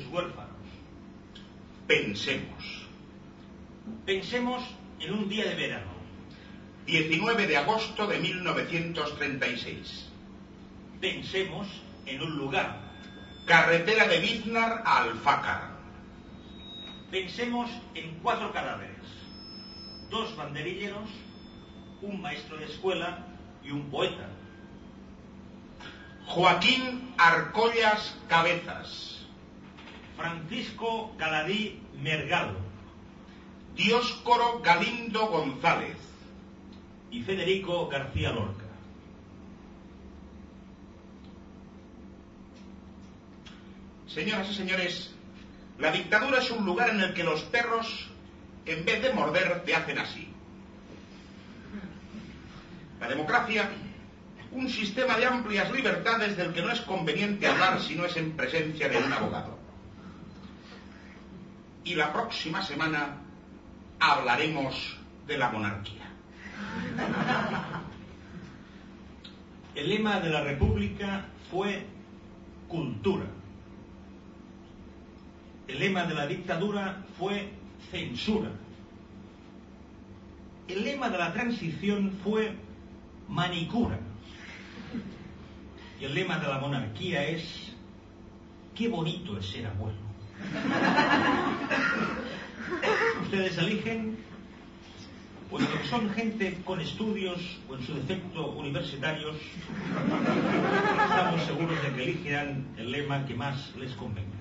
huérfanos. Pensemos. Pensemos en un día de verano. 19 de agosto de 1936. Pensemos en un lugar. Carretera de Biznar a Alfácar. Pensemos en 4 cadáveres. 2 banderilleros, un maestro de escuela y un poeta. Joaquín Arcollas Cabezas. Francisco Galadí Mergado. Dioscoro Galindo González. Y Federico García Lorca. Señoras y señores, la dictadura es un lugar en el que los perros, en vez de morder, te hacen así. La democracia, un sistema de amplias libertades del que no es conveniente hablar si no es en presencia de un abogado. Y la próxima semana hablaremos de la monarquía. El lema de la República fue cultura. El lema de la dictadura fue censura. El lema de la transición fue manicura. Y el lema de la monarquía es qué bonito es ser abuelo. Ustedes eligen, puesto que son gente con estudios o en su defecto universitarios, estamos seguros de que elegirán el lema que más les convenga.